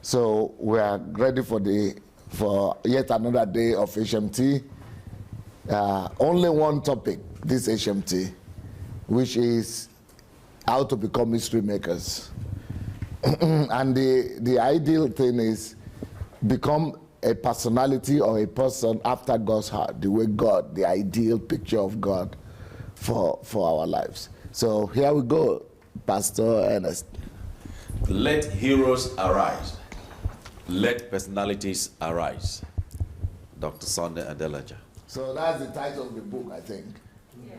So we are ready for yet another day of HMT. Only one topic this HMT, which is how to become history makers. And the ideal thing is become a personality or a person after God's heart, the way God, the ideal picture of God for our lives. So here we go, Pastor Ernest. Let heroes arise. Let personalities arise. Dr. Sunday Adelaja. So that's the title of the book, I think. Yeah.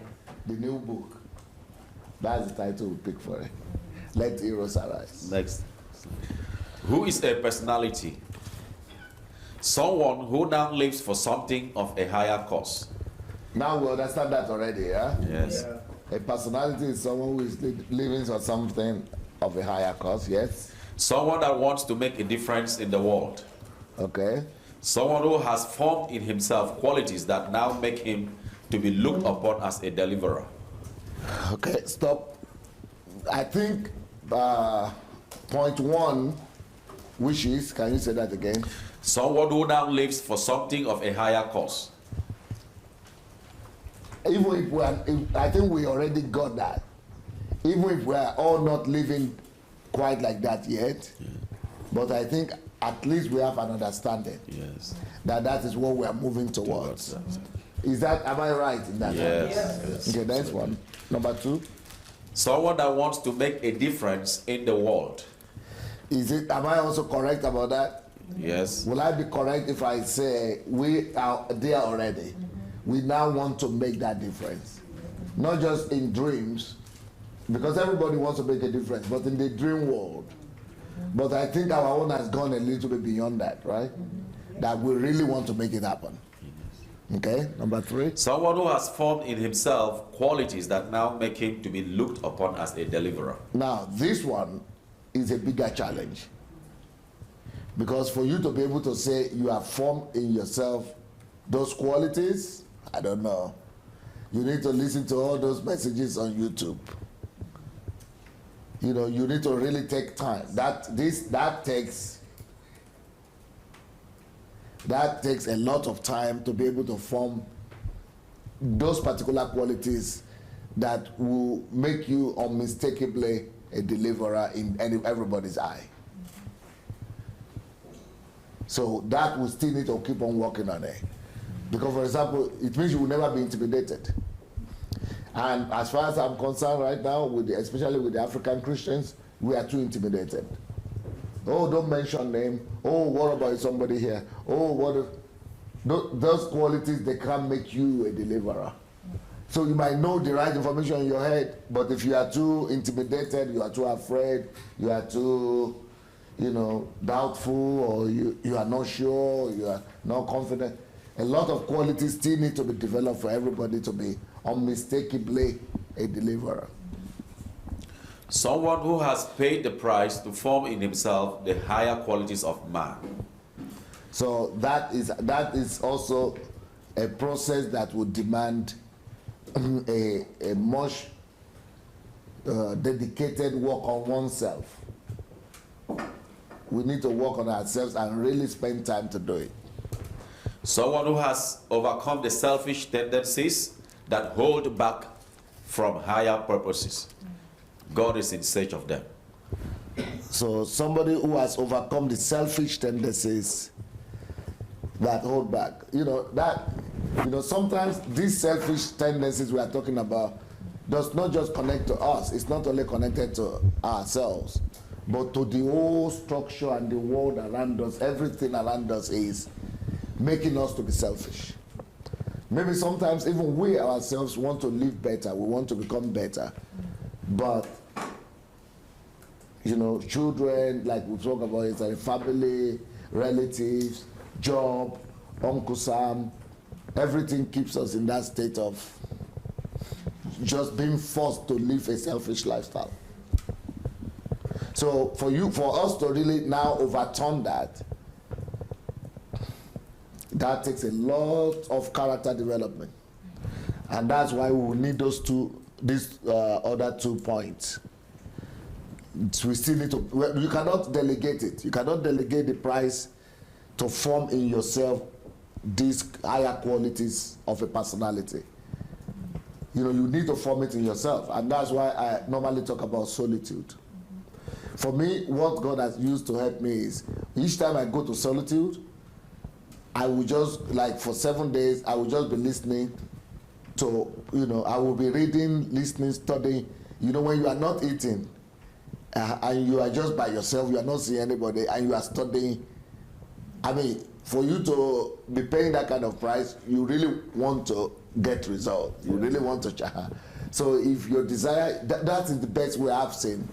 The new book. That's the title we pick for it. Let heroes arise. Next. Who is a personality? Someone who now lives for something of a higher cause. Now we understand that already, yeah? Yes. Yeah. A personality is someone who is living for something of a higher cause, yes? Someone that wants to make a difference in the world. Okay. Someone who has formed in himself qualities that now make him to be looked upon as a deliverer. Okay, stop. I think point one, which is, can you say that again? Someone who now lives for something of a higher cause. Even if I think we already got that. Even if we are all not living quite like that yet, but I think at least we have an understanding. Yes. That is what we are moving towards. Is that, am I right in that? Yes. Okay, that's one. Number two. Someone that wants to make a difference in the world. Is it, am I also correct about that? Yes. Will I be correct if I say we are there already? We now want to make that difference. Not just in dreams, because everybody wants to make a difference, but in the dream world. But I think our own has gone a little bit beyond that, right? That we really want to make it happen. Okay, number three. Someone who has formed in himself qualities that now make him to be looked upon as a deliverer. Now, this one is a bigger challenge. Because for you to be able to say you have formed in yourself those qualities, I don't know. You need to listen to all those messages on YouTube. You know, you need to really take time. That takes a lot of time to be able to form those particular qualities that will make you unmistakably a deliverer in everybody's eye. So that we still need to keep on working on it. Because, for example, it means you will never be intimidated. And as far as I'm concerned right now, especially with the African Christians, we are too intimidated. Oh, don't mention name. Oh, what about somebody here? Oh, what if... Those qualities, they can't make you a deliverer. So you might know the right information in your head, but if you are too intimidated, you are too afraid, you are too, doubtful, or you are not sure, you are not confident, a lot of qualities still need to be developed for everybody to be unmistakably a deliverer. Someone who has paid the price to form in himself the higher qualities of man. So that is also a process that would demand a much dedicated work on oneself. We need to work on ourselves and really spend time to do it. Someone who has overcome the selfish tendencies that hold back from higher purposes. God is in search of them. So somebody who has overcome the selfish tendencies that hold back. Sometimes these selfish tendencies we are talking about does not just connect to us. It's not only connected to ourselves, but to the whole structure and the world around us. Everything around us is making us to be selfish. Maybe sometimes even we ourselves want to live better. We want to become better. But, children, like we talk about, it's like family, relatives, job, Uncle Sam, everything keeps us in that state of just being forced to live a selfish lifestyle. So for us to really now overturn that takes a lot of character development. And that's why we will need these other 2 points. we still need to, well, you cannot delegate it. You cannot delegate the price to form in yourself these higher qualities of a personality. You know, you need to form it in yourself. And that's why I normally talk about solitude. For me, what God has used to help me is, each time I go to solitude, I will just, like for 7 days, I will just be listening to, you know, I will be reading, listening, studying. You know, when you are not eating, and you are just by yourself, you are not seeing anybody, and you are studying, I mean, for you to be paying that kind of price, you really want to get results. You really want to. So if your desire, that is the best way I've seen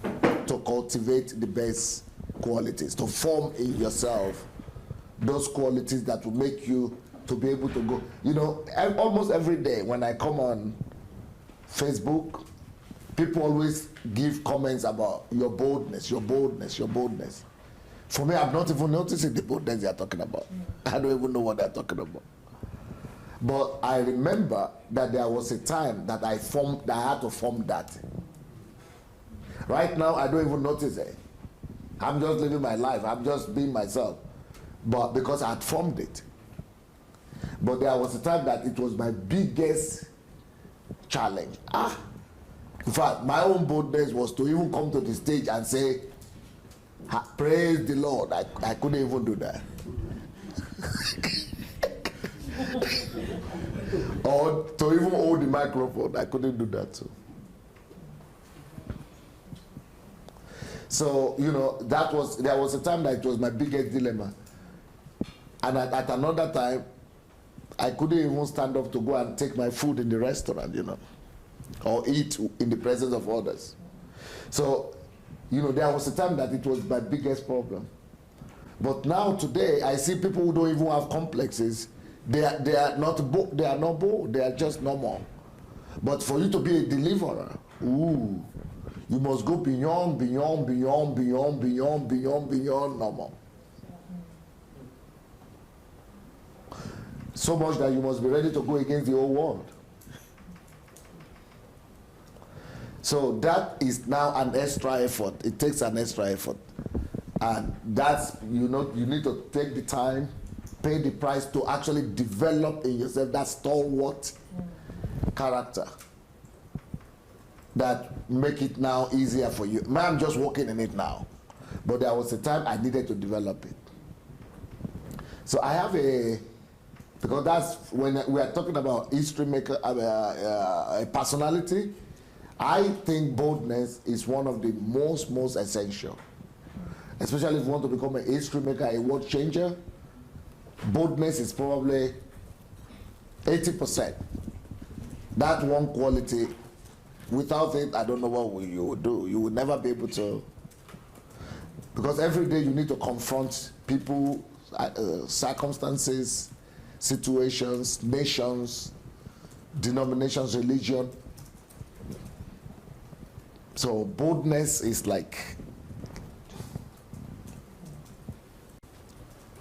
to cultivate the best qualities, to form in yourself those qualities that will make you to be able to go. You know, almost every day when I come on Facebook, people always give comments about your boldness, your boldness, your boldness. For me, I'm not even noticing the boldness they are talking about. I don't even know what they're talking about. But I remember that there was a time that I had to form that. Right now, I don't even notice it. I'm just living my life. I'm just being myself. But because I had formed it. But there was a time that it was my biggest challenge. In fact, my own boldness was to even come to the stage and say, praise the Lord. I couldn't even do that. Or to even hold the microphone, I couldn't do that too. So, you know, there was a time that it was my biggest dilemma. And at another time, I couldn't even stand up to go and take my food in the restaurant, you know, or eat in the presence of others. So, you know, there was a time that it was my biggest problem. But now today, I see people who don't even have complexes. They are not bold. They are just normal. But for you to be a deliverer, you must go beyond normal. So much that you must be ready to go against the whole world. So that is now an extra effort. It takes an extra effort. And that's, you know, you need to take the time, pay the price to actually develop in yourself that stalwart character that make it now easier for you. I'm just working in it now. But there was a time I needed to develop it. So I have because that's when we are talking about history maker, a personality, I think boldness is one of the most essential. Especially if you want to become a history maker, a world changer, boldness is probably 80%. That one quality, without it, I don't know what you would do. You would never be able to, because every day you need to confront people, circumstances, situations, nations, denominations, religion. So boldness is like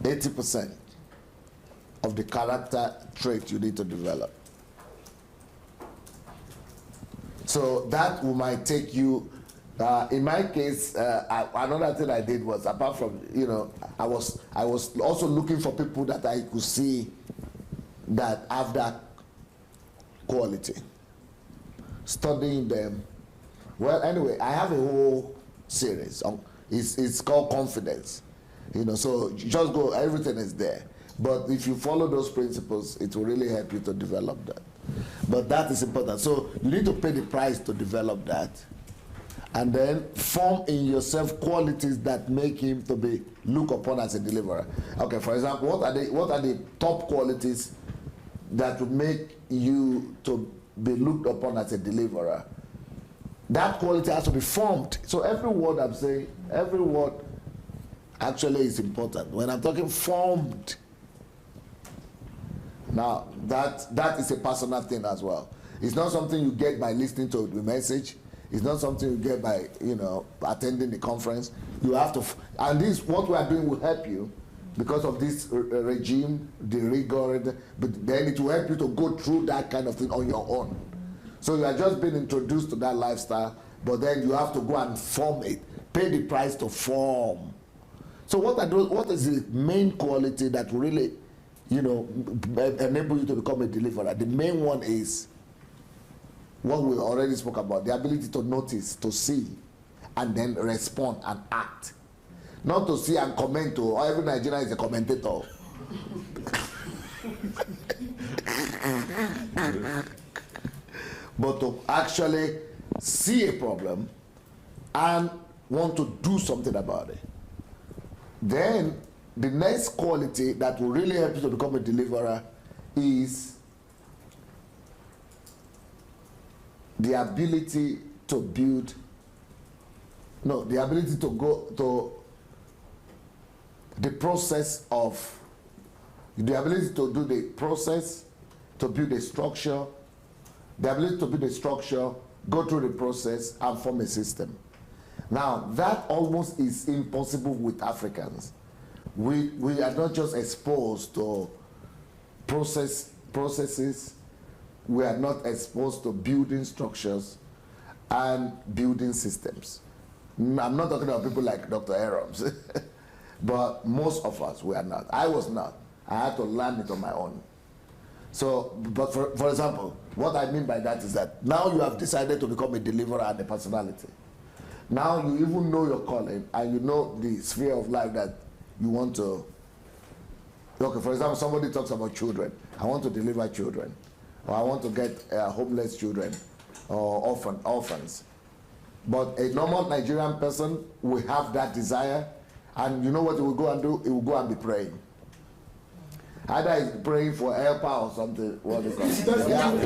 80% of the character trait you need to develop. So that might take you, in my case, another thing I did was, apart from, you know, I was also looking for people that I could see that have that quality, studying them. Well, anyway, I have a whole series. It's called Confidence. You know, so you just go, everything is there. But if you follow those principles, it will really help you to develop that. But that is important. So you need to pay the price to develop that. And then form in yourself qualities that make him to be looked upon as a deliverer. Okay, for example, what are the top qualities that would make you to be looked upon as a deliverer? That quality has to be formed. So every word I'm saying, every word actually is important. When I'm talking formed, now that is a personal thing as well. It's not something you get by listening to the message. It's not something you get by, you know, attending the conference. You have to, and this, what we are doing will help you because of this regime, the rigor, but then it will help you to go through that kind of thing on your own. So you are just being introduced to that lifestyle, but then you have to go and form it pay the price to form. So what is the main quality that really, enable you to become a deliverer? The main one is what we already spoke about, the ability to notice, to see, and then respond and act. Not to see and comment. Every Nigerian is a commentator. But to actually see a problem and want to do something about it. Then the next quality that will really help you to become a deliverer is the ability to build, the ability to go to the process of, the ability to do the process, to build a structure, the ability to build a structure, go through the process, and form a system. Now, that almost is impossible with Africans. We are not just exposed to processes, we are not exposed to building structures and building systems. I'm not talking about people like Dr. Aarons, but most of us, we are not. I was not. I had to learn it on my own. So, but for example, what I mean by that is that now you have decided to become a deliverer and a personality. Now you even know your calling and you know the sphere of life that you want to. Okay, for example, somebody talks about children. I want to deliver children, or I want to get homeless children or orphans. But a normal Nigerian person will have that desire, and you know what he will go and do? He will go and be praying. Either he's praying for helper or something. What is that?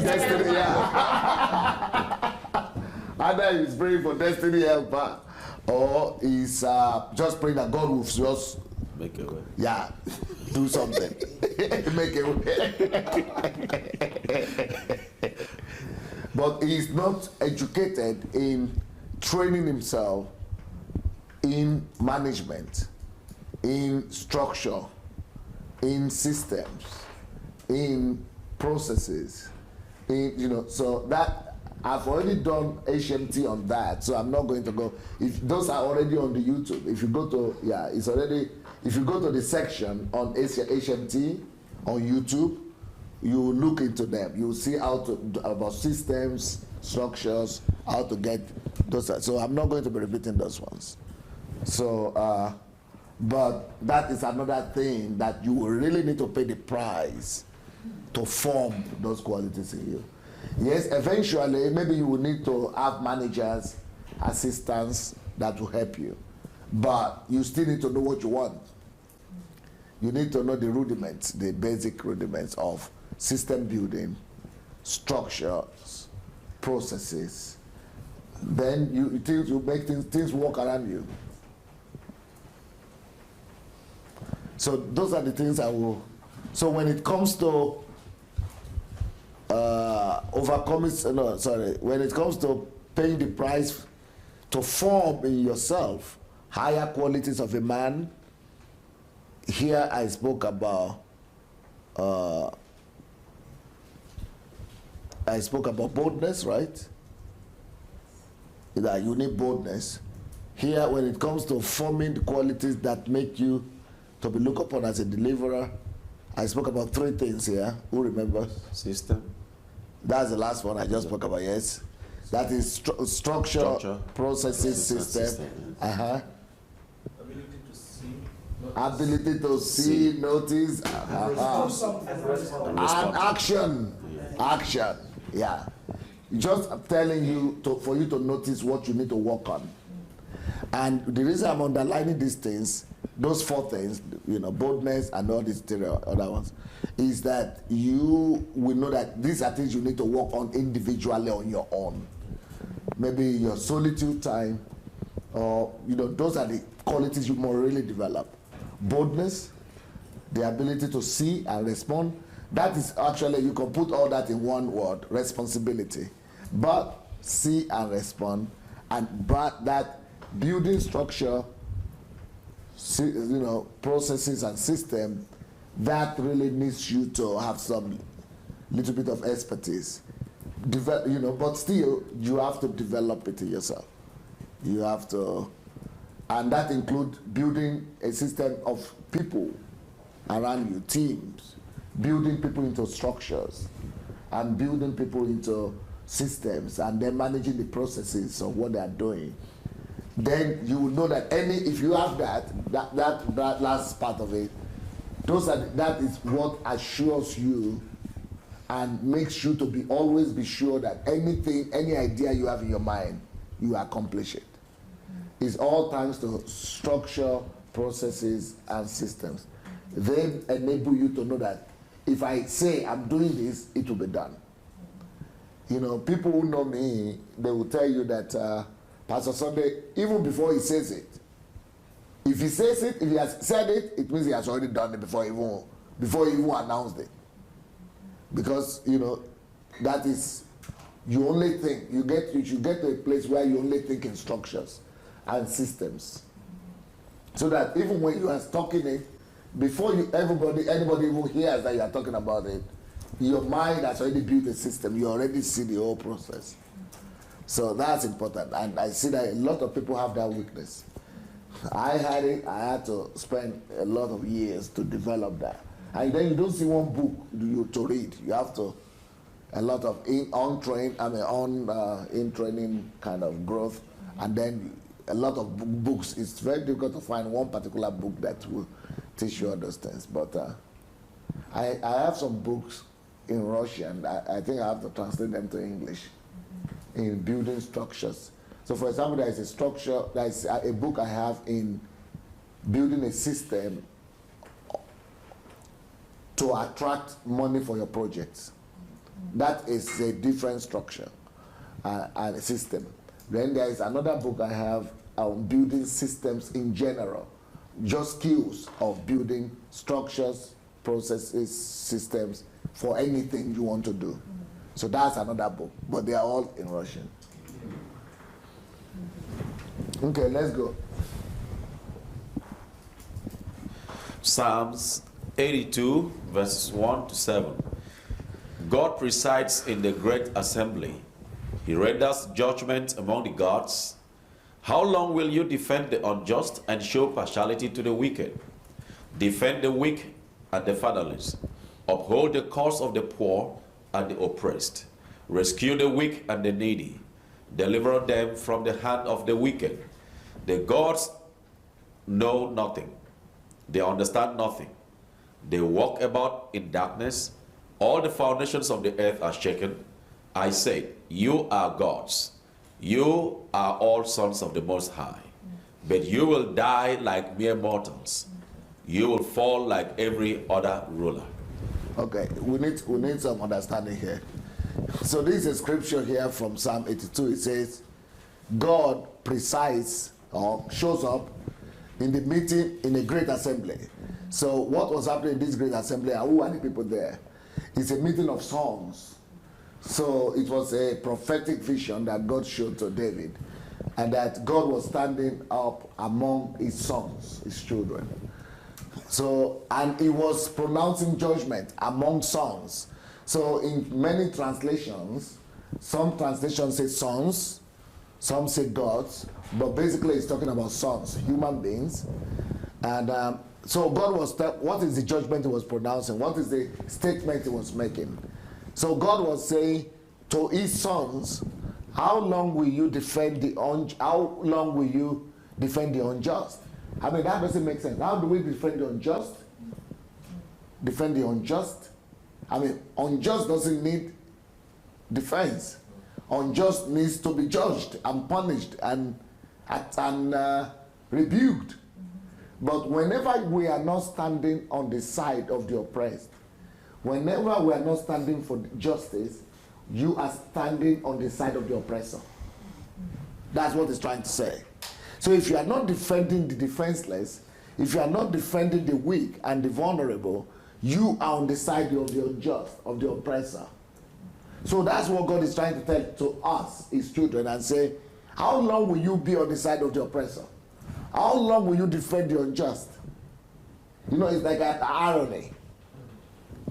Destiny, yeah. Either he's praying for destiny helper, or he's just praying that God will just make a way. Yeah, do something. Make a way. But he's not educated in training himself in management, in structure, in systems, in processes, so that I've already done HMT on that, so I'm not going to go. If those are already on the YouTube, if you go to, it's already, if you go to the section on HMT on YouTube, you look into them. You'll see about systems, structures, how to get those. So I'm not going to be repeating those ones. So, but that is another thing that you will really need to pay the price to form those qualities in you. Yes, eventually, maybe you will need to have managers, assistants that will help you. But you still need to know what you want. You need to know the rudiments, the basic rudiments of system building, structures, processes. Then you make things work around you. So those are the things I will. So when it comes to when it comes to paying the price to form in yourself higher qualities of a man, here I spoke about boldness, right? That you need boldness. Here, when it comes to forming the qualities that make you to be looked upon as a deliverer, I spoke about 3 things here. Who remembers? System. That's the last one I just spoke about, yes. That is structure, processes, system. Yeah. Ability to see, notice, and action. Action, yeah. Just telling you for you to notice what you need to work on. And the reason I'm underlining these things, those 4 things, boldness and all these other ones, is that you will know that these are things you need to work on individually on your own. Maybe your solitude time, or those are the qualities you must really develop. Boldness, the ability to see and respond. That is actually, you can put all that in one word, responsibility. But see and respond, but that building structure, processes and system, that really needs you to have some little bit of expertise. But still, you have to develop it in yourself. You have to, And that includes building a system of people around you, teams, building people into structures, and building people into systems, and then managing the processes of what they are doing. Then you will know that if you have that last part of it, that is what assures you and makes you to always be sure that any idea you have in your mind, you accomplish it. It's all thanks to structure, processes, and systems. They enable you to know that if I say I'm doing this, it will be done. You know, people who know me, they will tell you that Pastor Sunday, even before he says it, if he says it, if he has said it, it means he has already done it before he even announced it. Because, you know, that is, you only think, you should get to a place where you only think in structures and systems. So that even when you are talking it, before anybody even hears that you are talking about it, your mind has already built a system. You already see the whole process. So that's important. And I see that a lot of people have that weakness. I had it. I had to spend a lot of years to develop that. And then you don't see one book to read. You have to, a lot of in-training kind of growth. And then a lot of books. It's very difficult to find one particular book that will teach you all those things. But I have some books in Russian. I think I have to translate them to English in building structures. So for example, there is a structure, there is a book I have in building a system to attract money for your projects. That is a different structure and a system. Then there is another book I have on building systems in general, just skills of building structures, processes, systems for anything you want to do. So that's another book, but they are all in Russian. Okay, let's go. Psalms 82, verses 1 to 7. God presides in the great assembly. He renders judgment among the gods. How long will you defend the unjust and show partiality to the wicked? Defend the weak and the fatherless. Uphold the cause of the poor and the oppressed. Rescue the weak and the needy. Deliver them from the hand of the wicked. The gods know nothing. They understand nothing. They walk about in darkness. All the foundations of the earth are shaken. I say, you are gods. You are all sons of the Most High. But you will die like mere mortals. You will fall like every other ruler. Okay, we need some understanding here. So this is a scripture here from Psalm 82. It says, God presides or shows up in the meeting in a great assembly. So what was happening in this great assembly, and who are the people there? It's a meeting of songs. So it was a prophetic vision that God showed to David, and that God was standing up among his sons, his children. So, and he was pronouncing judgment among sons. So in many translations, some translations say sons, some say gods, but basically it's talking about sons, human beings. And so God was, what is the judgment he was pronouncing? What is the statement he was making? So God was saying to his sons, how long will you defend the unjust? I mean, that doesn't make sense. How do we defend the unjust? Defend the unjust? I mean, unjust doesn't need defense. Unjust needs to be judged and punished and rebuked. But whenever we are not standing on the side of the oppressed, whenever we are not standing for justice, you are standing on the side of the oppressor. That's what it's trying to say. So if you are not defending the defenseless, if you are not defending the weak and the vulnerable, you are on the side of the unjust, of the oppressor. So that's what God is trying to tell to us, his children, and say, how long will you be on the side of the oppressor? How long will you defend the unjust? You know, it's like an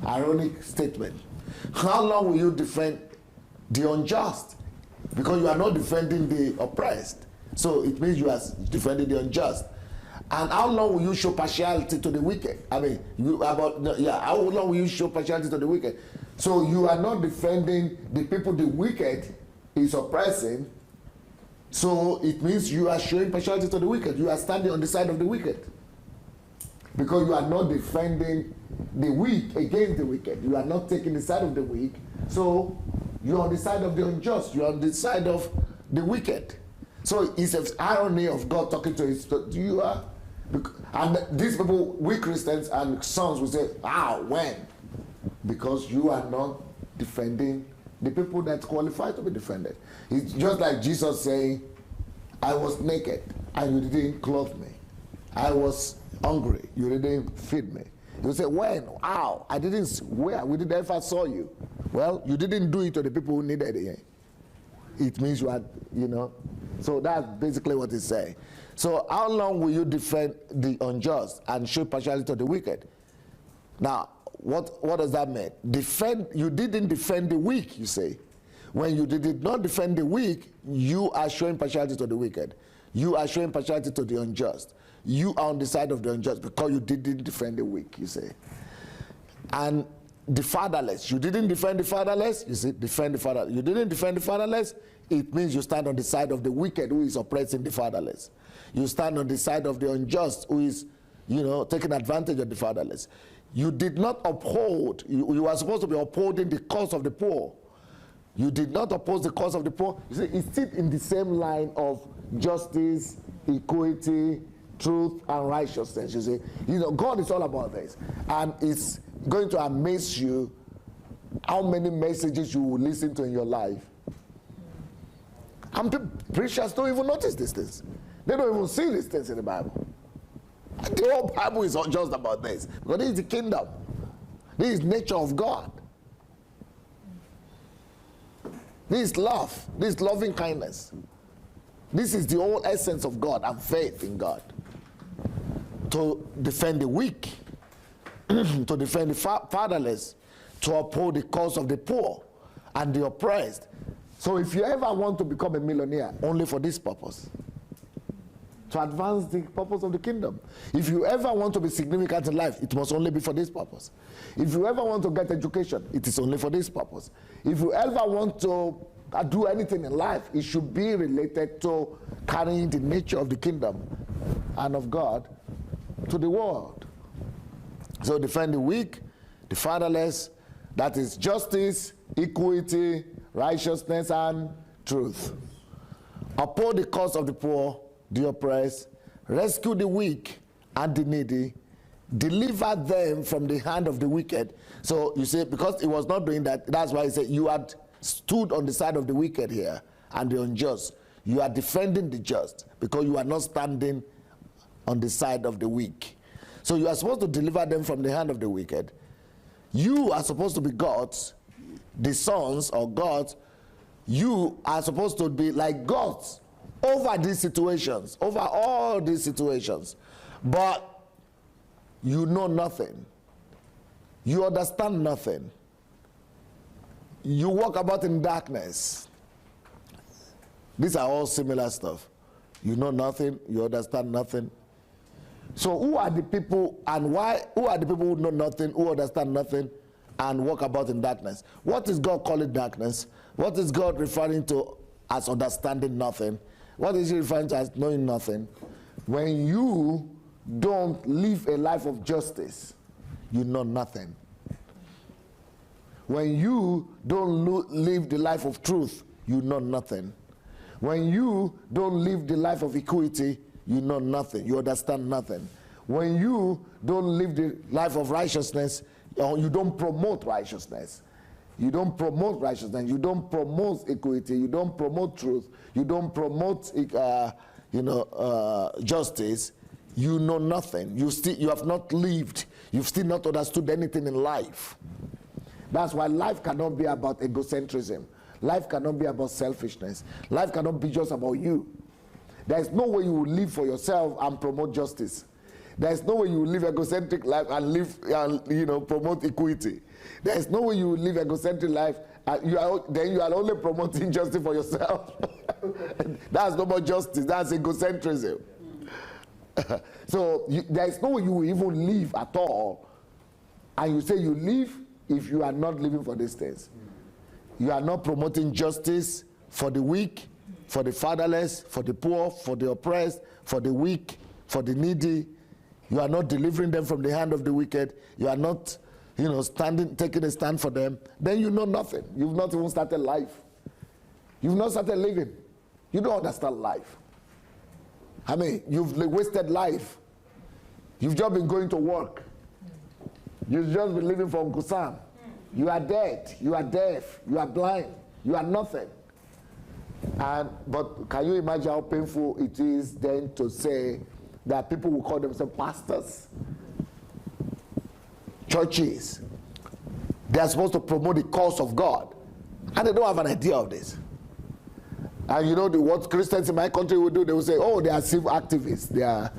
ironic statement. How long will you defend the unjust? Because you are not defending the oppressed. So it means you are defending the unjust. And how long will you show partiality to the wicked? I mean, how long will you show partiality to the wicked? So you are not defending the people the wicked is oppressing. So it means you are showing partiality to the wicked. You are standing on the side of the wicked. Because you are not defending the weak against the wicked. You are not taking the side of the weak. So you're on the side of the unjust. You're on the side of the wicked. So it's an irony of God talking to his, you are. And these people, we Christians and sons will say, how, when? Because you are not defending the people that qualify to be defended. It's just like Jesus saying, I was naked and you didn't clothe me. I was hungry, you didn't feed me. You say, when? How? I didn't, where? We didn't ever saw you. Well, you didn't do it to the people who needed it. It means you are, So that's basically what it's saying. So how long will you defend the unjust and show partiality to the wicked? Now, what does that mean? You didn't defend the weak, you say. When you did not defend the weak, you are showing partiality to the wicked. You are showing partiality to the unjust. You are on the side of the unjust because you didn't defend the weak, you say. And the fatherless, you didn't defend the fatherless, you say, defend the fatherless. You didn't defend the fatherless, it means you stand on the side of the wicked who is oppressing the fatherless. You stand on the side of the unjust who is, taking advantage of the fatherless. You did not uphold, you are supposed to be upholding the cause of the poor. You did not oppose the cause of the poor. You see, it's still in the same line of justice, equity, truth, and righteousness. You see, God is all about this. And it's going to amaze you how many messages you will listen to in your life. And preachers don't even notice these things. They don't even see these things in the Bible. And the whole Bible is not just about this. Because this is the kingdom. This is nature of God. This is love. This is loving kindness. This is the whole essence of God and faith in God. To defend the weak, to defend the fatherless, to uphold the cause of the poor and the oppressed. So if you ever want to become a millionaire, only for this purpose, to advance the purpose of the kingdom. If you ever want to be significant in life, it must only be for this purpose. If you ever want to get education, it is only for this purpose. If you ever want to do anything in life, it should be related to carrying the nature of the kingdom and of God to the world. So defend the weak, the fatherless, that is justice, equity, righteousness, and truth. Uphold the cause of the poor, the oppressed, rescue the weak and the needy, deliver them from the hand of the wicked. So you see, because he was not doing that, that's why he said you had stood on the side of the wicked here and the unjust. You are defending the just because you are not standing on the side of the weak. So you are supposed to deliver them from the hand of the wicked. You are supposed to be gods, the sons or gods. You are supposed to be like gods over these situations, over all these situations. But you know nothing. You understand nothing. You walk about in darkness. These are all similar stuff. You know nothing, you understand nothing. So who are the people and why? Who are the people who know nothing, who understand nothing, and walk about in darkness? What is God calling darkness? What is God referring to as understanding nothing? What is he referring to as knowing nothing? When you don't live a life of justice, you know nothing. When you don't live the life of truth, you know nothing. When you don't live the life of equity, you know nothing. You understand nothing. When you don't live the life of righteousness, or you don't promote righteousness, you don't promote righteousness, you don't promote equity, you don't promote truth, you don't promote justice, you know nothing. You have not lived. You've still not understood anything in life. That's why life cannot be about egocentrism. Life cannot be about selfishness. Life cannot be just about you. There is no way you will live for yourself and promote justice. There is no way you will live egocentric life and promote equity. There is no way you will live egocentric life then you are only promoting justice for yourself. That's no more justice. That's egocentrism. So there is no way you will even live at all. And you say you live if you are not living for these things. You are not promoting justice for the weak, for the fatherless, for the poor, for the oppressed, for the weak, for the needy. You are not delivering them from the hand of the wicked. You are not, taking a stand for them. Then you know nothing. You've not even started life. You've not started living. You don't understand life. I mean, you've wasted life. You've just been going to work. You've just been living for Uncle Sam. You are dead. You are deaf. You are blind. You are nothing. But can you imagine how painful it is then to say that people will call themselves pastors, churches? They are supposed to promote the cause of God, and they don't have an idea of this. And what Christians in my country will do? They will say, oh, they are civil activists, they are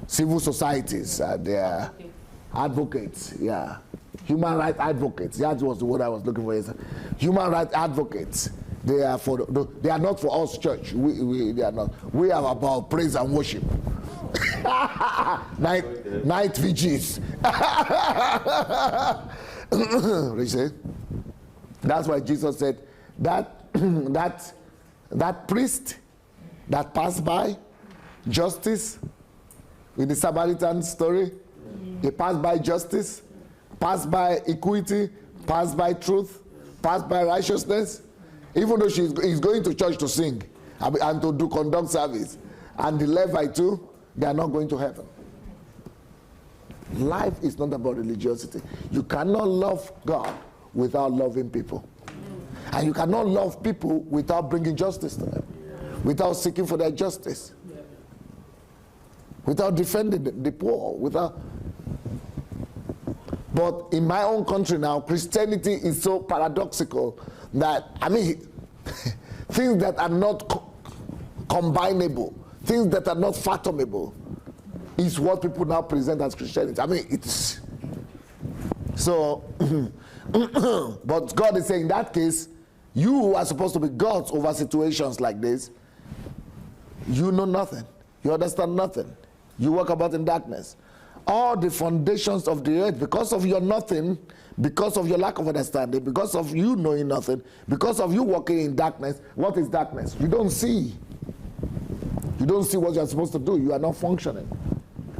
civil societies, they are advocates, yeah. Human rights advocates. That was the word I was looking for. Human rights advocates. They are not for us, church. They are not. We are about praise and worship. night vigils. That's why Jesus said that priest that passed by justice in the Samaritan story, he passed by justice, passed by equity, passed by truth, passed by righteousness. Even though he's going to church to sing and to conduct service, and the Levite too, they are not going to heaven. Life is not about religiosity. You cannot love God without loving people. And you cannot love people without bringing justice to them, without seeking for their justice, without defending the poor, But in my own country now, Christianity is so paradoxical that, things that are not combinable, things that are not fathomable, is what people now present as Christianity. It's... So, but God is saying, in that case, you who are supposed to be gods over situations like this, you know nothing. You understand nothing. You walk about in darkness. All the foundations of the earth, because of your nothing, because of your lack of understanding, because of you knowing nothing, because of you walking in darkness. What is darkness? You don't see. You don't see what you are supposed to do. You are not functioning.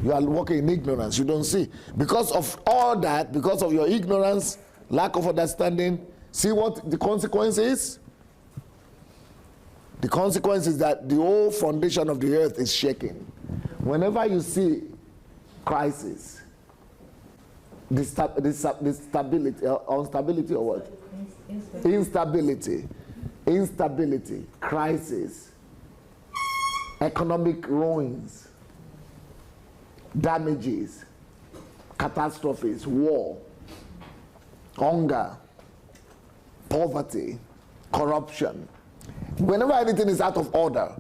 You are walking in ignorance. You don't see. Because of all that, because of your ignorance, lack of understanding, see what the consequence is? The consequence is that the whole foundation of the earth is shaking. Whenever you see crisis, instability, or what? Instability, crisis, economic ruins, damages, catastrophes, war, hunger, poverty, corruption. Whenever anything is out of order,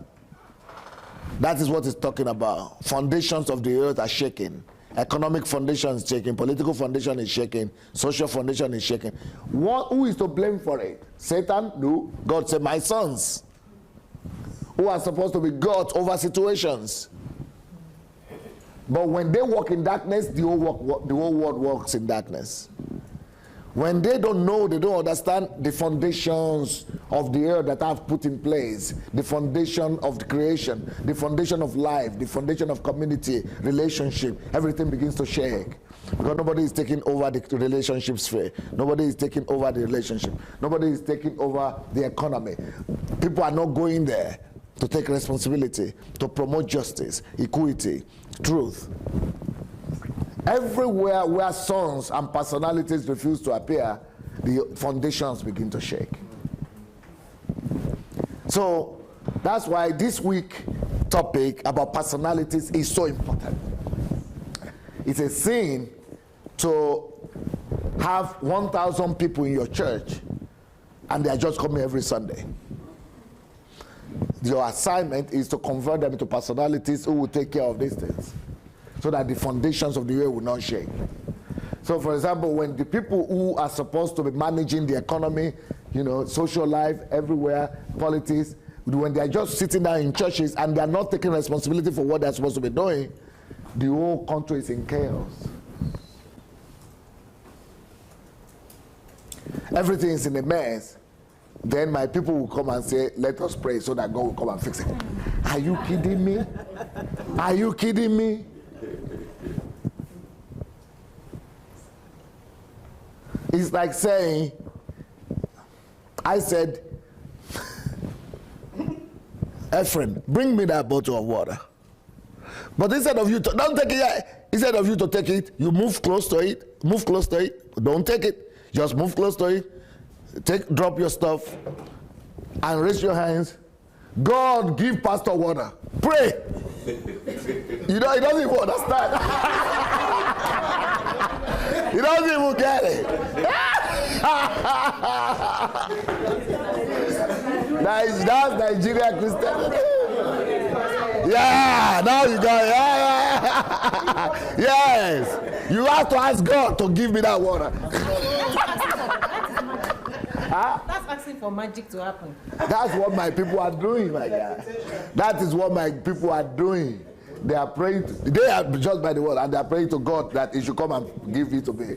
that is what it's talking about. Foundations of the earth are shaking. Economic foundation is shaking. Political foundation is shaking. Social foundation is shaking. Who is to blame for it? Satan? No. God said, my sons, who are supposed to be gods over situations. But when they walk in darkness, the whole world walks in darkness. When they don't know, they don't understand the foundations of the earth that I've put in place, the foundation of the creation, the foundation of life, the foundation of community, relationship, everything begins to shake. Because nobody is taking over the relationship sphere. Nobody is taking over the relationship. Nobody is taking over the economy. People are not going there to take responsibility, to promote justice, equity, truth. Everywhere where sons and personalities refuse to appear, the foundations begin to shake. So that's why this week's topic about personalities is so important. It's a sin to have 1,000 people in your church and they are just coming every Sunday. Your assignment is to convert them into personalities who will take care of these things, so that the foundations of the earth will not shake. So for example, when the people who are supposed to be managing the economy social life, everywhere, politics, when they're just sitting down in churches and they're not taking responsibility for what they're supposed to be doing, the whole country is in chaos. Everything is in a mess. Then my people will come and say, let us pray so that God will come and fix it. Are you kidding me? Are you kidding me? It's like saying, I said, Ephraim, bring me that bottle of water. But instead of you to, don't take it yet. Instead of you to take it, you move close to it, don't take it. Just move close to it, drop your stuff, and raise your hands. God, give pastor water. Pray. He doesn't even understand. He doesn't even get it. That's Nigeria Christianity. Yeah, now you got it. Yeah. Yes. You have to ask God to give me that water. That's asking for magic to happen. That's what my people are doing, my guy. That is what my people are doing. They are praying. They are judged by the word, and they are praying to God that He should come and give it to me.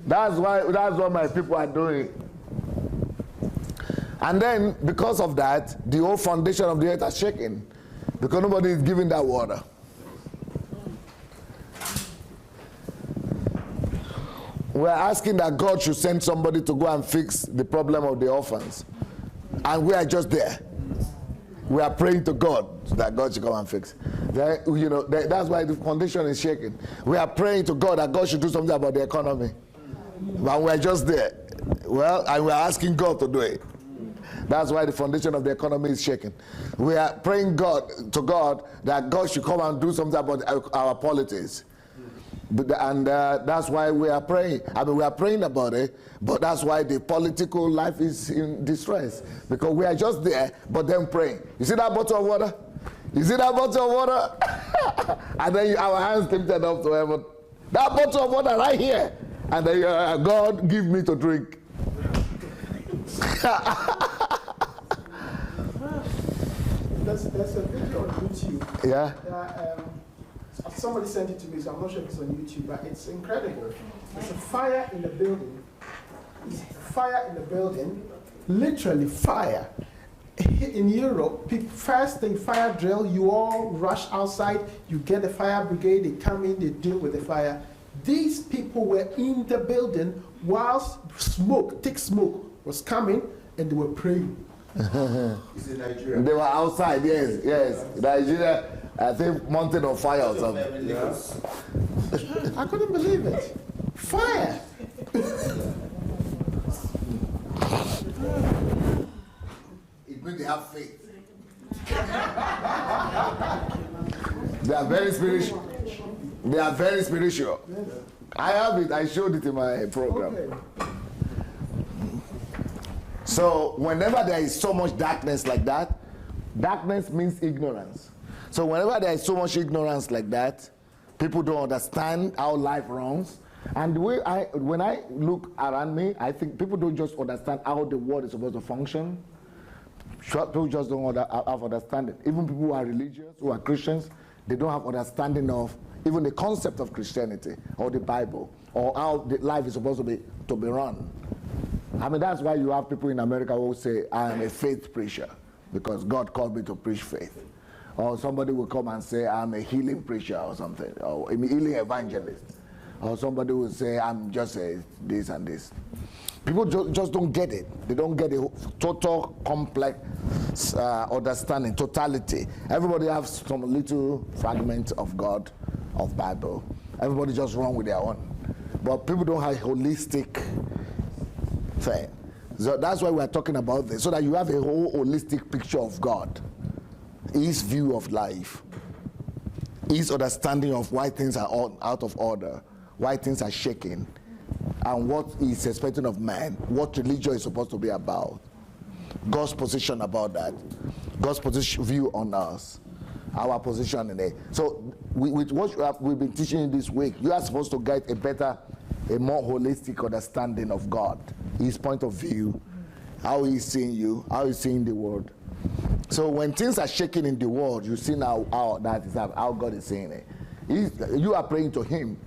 That's what my people are doing. And then, because of that, the whole foundation of the earth is shaking, because nobody is giving that water. We're asking that God should send somebody to go and fix the problem of the orphans. And we are just there. We are praying to God that God should come and fix. That's why the foundation is shaking. We are praying to God that God should do something about the economy. But we're just there. Well, and we're asking God to do it. That's why the foundation of the economy is shaking. We are praying to God that God should come and do something about our politics. And that's why we are praying. We are praying about it, but that's why the political life is in distress. Because we are just there, but then praying. You see that bottle of water? You see that bottle of water? And then our hands lifted up to heaven. That bottle of water right here. And then God, give me to drink. There's a video on YouTube. Yeah. Somebody sent it to me, so I'm not sure if it's on YouTube, but it's incredible. There's a fire in the building. Fire in the building. Literally fire. In Europe, first thing, fire drill, you all rush outside, you get the fire brigade, they come in, they deal with the fire. These people were in the building whilst thick smoke was coming, and they were praying. It's in Nigeria. They were outside, yes. Nigeria, I think, mountain on fire or something. Yeah. I couldn't believe it. Fire! It means they have faith. They are very spiritual. They are very spiritual. I have it. I showed it in my program. Okay. So whenever there is so much darkness like that, darkness means ignorance. So whenever there is so much ignorance like that, people don't understand how life runs. And when I look around me, I think people don't just understand how the world is supposed to function. People just don't have understanding. Even people who are religious, who are Christians, they don't have understanding of even the concept of Christianity or the Bible or how the life is supposed to be run. That's why you have people in America who say, I am a faith preacher because God called me to preach faith. Or somebody will come and say, I'm a healing preacher or something, or a healing evangelist. Or somebody will say, I'm just a this and this. People just don't get it. They don't get a total complex understanding, totality. Everybody has some little fragment of God, of Bible. Everybody just run with their own. But people don't have holistic thing. So that's why we're talking about this, so that you have a whole holistic picture of God, His view of life, His understanding of why things are all out of order, why things are shaking, and what He's expecting of man, what religion is supposed to be about, God's position about that, God's position view on us, our position in it. So with what we've been teaching you this week, you are supposed to get a more holistic understanding of God, his point of view, how he's seeing you, how he's seeing the world. So when things are shaking in the world, you see now how God is seeing it. You are praying to him,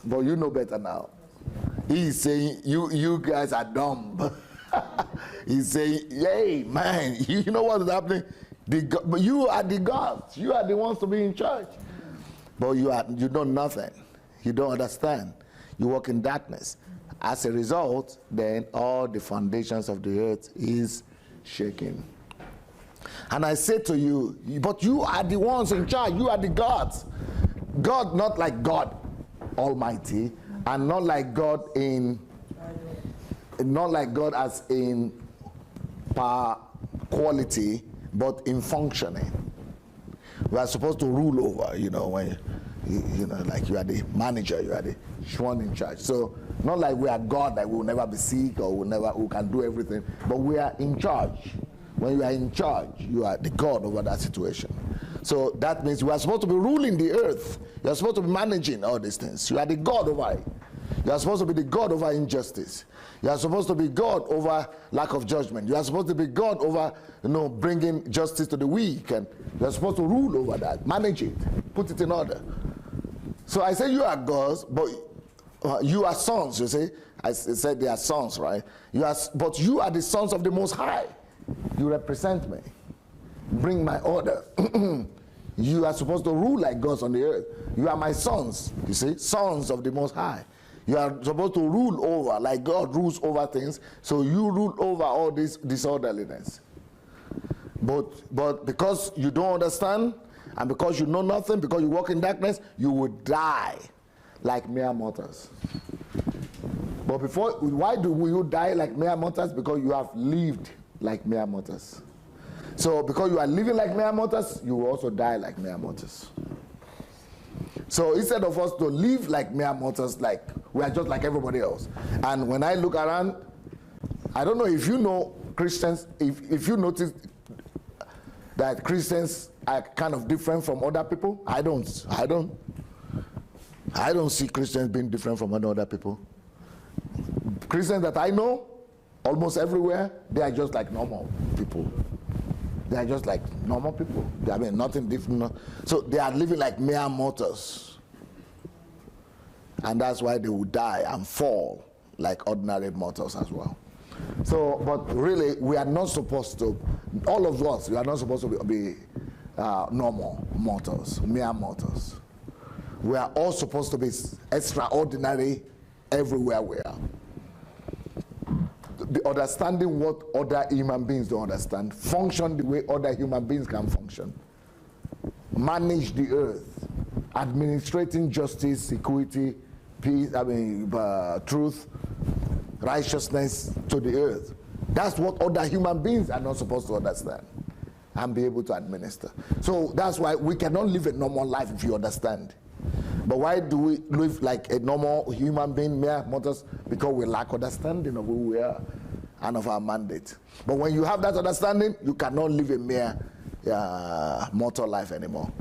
but you know better now. He's saying, you guys are dumb. He's saying, hey, man, you know what is happening? But you are the gods. You are the ones to be in charge. But you know nothing. You don't understand. You walk in darkness. As a result, then all the foundations of the earth is shaking. And I say to you, but you are the ones in charge. You are the gods. God, not like God Almighty, and not like God as in power, quality, but in functioning. We are supposed to rule over, when like you are the manager, you are the one in charge. So not like we are God, that we will never be sick or we can do everything, but we are in charge. When you are in charge, you are the God over that situation. So that means you are supposed to be ruling the earth. You are supposed to be managing all these things. You are the God over it. You are supposed to be the God over injustice. You are supposed to be God over lack of judgment. You are supposed to be God over, bringing justice to the weak. And you are supposed to rule over that, manage it, put it in order. So I say you are gods, but you are sons, you see. I said they are sons, right? But you are the sons of the Most High. You represent me. Bring my order. You are supposed to rule like gods on the earth. You are my sons, you see, sons of the Most High. You are supposed to rule over like God rules over things. So you rule over all this disorderliness. But because you don't understand, and because you know nothing, because you walk in darkness, you will die like mere mortals. But why will you die like mere mortals? Because you have lived like mere mortals. So because you are living like mere mortals, you will also die like mere mortals. So instead of us to live like mere mortals, like we are just like everybody else. And when I look around, I don't know if you know Christians, if you notice that Christians are kind of different from other people. I don't see Christians being different from other people. Christians that I know, almost everywhere, they are just like normal people. They are just like normal people. I mean, nothing different. So they are living like mere mortals. And that's why they will die and fall like ordinary mortals as well. So, but really, we are not supposed to, all of us, we are not supposed to be normal mortals, mere mortals. We are all supposed to be extraordinary everywhere we are. Understanding what other human beings don't understand, function the way other human beings can function, manage the earth, administrating justice, equity, peace, truth, righteousness to the earth. That's what other human beings are not supposed to understand and be able to administer. So that's why we cannot live a normal life if you understand. But why do we live like a normal human being, mere mortals? Because we lack understanding of who we are and of our mandate. But when you have that understanding, you cannot live a mere mortal life anymore.